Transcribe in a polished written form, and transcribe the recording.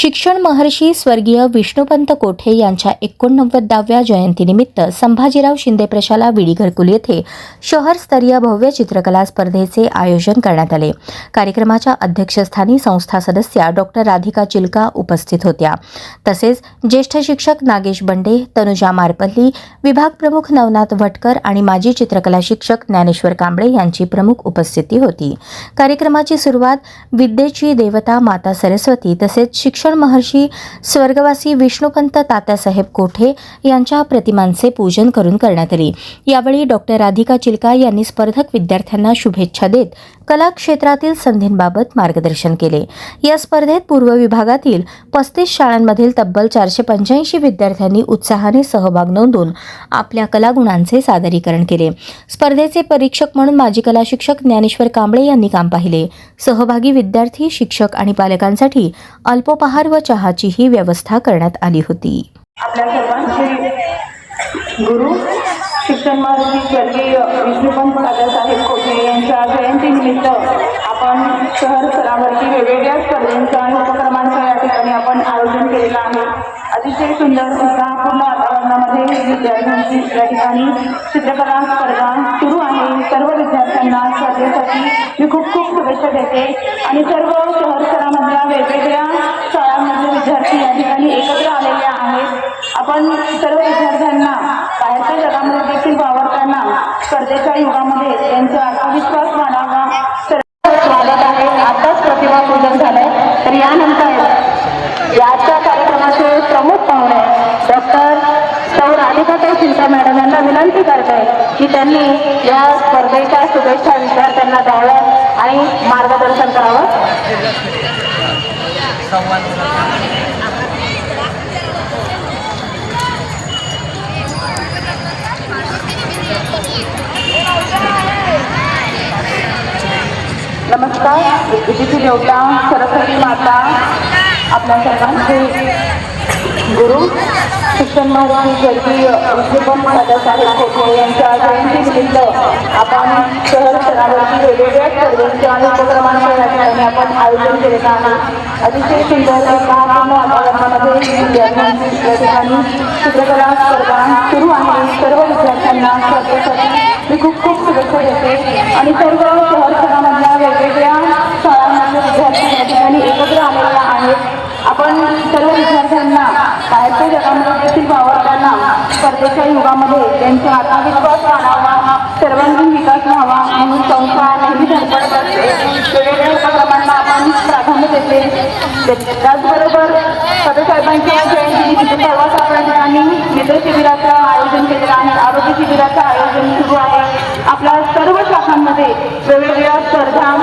शिक्षण महर्षी स्वर्गीय विष्णुपंत कोठे यांच्या 89व्या जयंतीनिमित्त संभाजीराव शिंदे प्रशाला विडी घरकुल येथे शहरस्तरीय भव्य चित्रकला स्पर्धेचे आयोजन करण्यात आले। कार्यक्रमाच्या अध्यक्षस्थानी संस्था सदस्या डॉक्टर राधिका चिलका उपस्थित होत्या। तसेच ज्येष्ठ शिक्षक नागेश बंडे, तनुजा मारपल्ली, विभाग प्रमुख नवनाथ भटकर आणि माजी चित्रकला शिक्षक ज्ञानेश्वर कांबळे यांची प्रमुख उपस्थिती होती। कार्यक्रमाची सुरुवात विद्येची देवता माता सरस्वती तसेच शिक्षण महर्षी स्वर्गवासी विष्णुपंत तात्यासाहेब कोठे यांच्या प्रतिमांचे पूजन करून करण्यात आले। यावेळी डॉक्टर राधिका चिलका यांनी स्पर्धक विद्यार्थ्यांना शुभेच्छा देत कला क्षेत्रातील संधींबाबत मार्गदर्शन केले। या स्पर्धेत पूर्व विभागातील 35 शाळांमधील तब्बल 485 विद्यार्थ्यांनी उत्साहाने सहभाग नोंदवून आपल्या कलागुणांचे सादरीकरण केले। स्पर्धेचे परीक्षक म्हणून माजी कला शिक्षक ज्ञानेश्वर कांबळे यांनी काम पाहिले। सहभागी विद्यार्थी, शिक्षक आणि पालकांसाठी अल्पोपहार व चहाचीही व्यवस्था करण्यात आली होती। आपल्या सर्वांचे गुरु शिक्षण महर्षी स्वर्गीय विष्णुपंत तात्यासाहेब कोठे यांच्या जयंतीनिमित्त आपण शहर स्तरावरती वेगवेगळ्या स्पर्धेंचं आणि उपक्रमांचं या ठिकाणी आपण आयोजन केलेलं आहे। अतिशय सुंदर उत्साहपूर्ण वातावरणामध्ये विद्यार्थ्यांची या ठिकाणी चित्रकला स्पर्धा सुरू आहे। सर्व विद्यार्थ्यांना स्पर्धेसाठी मी खूप शुभेच्छा देते आणि सर्व शहर स्तरामधल्या वेगवेगळ्या शाळांमधले विद्यार्थी या ठिकाणी एकत्र आलेले आहेत। आपण सर्व विद्यार्थ्यांना बाहेरच्या जगामध्ये देखील वावरताना स्पर्धेच्या युगामध्ये त्यांचा आत्मविश्वास वाढावा स्वागत आहे। आताच प्रतिभा पूजन झालंय, तर यानंतर याच्या कार्यक्रमाचे प्रमुख पाहुणे डॉक्टर सौ राधिका चिलका मॅडम यांना विनंती करते की त्यांनी या स्पर्धेच्या शुभेच्छा विद्यार्थ्यांना द्याव्यात आणि मार्गदर्शन करावं। नमस्कार। विद्येची देवता सरस्वती माता, आपल्या सर्वांचे गुरु शिक्षण महर्षी स्वर्गीय विष्णुपंत तात्यासाहेब कोठे यांच्या जयंतीनिमित्त आपण शहर स्तरावरती वेगवेगळ्या स्पर्धेंचे आणि उपक्रमांचं या ठिकाणी आपण आयोजन केलेलं आहे। अतिशय सुंदर उत्साहपूर्ण वातावरणामध्ये विद्यार्थ्यांची या ठिकाणी चित्रकला स्पर्धा सुरू आहे। सर्व विद्यार्थ्यांना स्पर्धेसाठी मी खूप शुभेच्छा देते आणि सर्व शहर स्तरामधल्या वेगवेगळ्या शाळांमधले विद्यार्थी या ठिकाणी एकत्र आलेले आहेत। आपण सर्व विद्यार्थ्यांना बाहेरच्या जगामध्ये देखील वावरताना स्पर्धेच्या युगामध्ये त्यांचा आत्मविश्वास वाढावा, सर्वांगीण विकास व्हावा म्हणून संस्था नेहमी धडपडत असते। वेगवेगळ्या उपक्रमांना आपण प्राधान्य देते। त्याचबरोबर तात्यासाहेबांच्या जयंतीनिमित्त सर्वात आपण ठिकाणी मित्र शिबिराचं आयोजन केलेलं आहे। आरोग्य शिबिराचं आयोजन सुरू आहे। आपल्या सर्व शाखांमध्ये वेगवेगळ्या स्पर्धा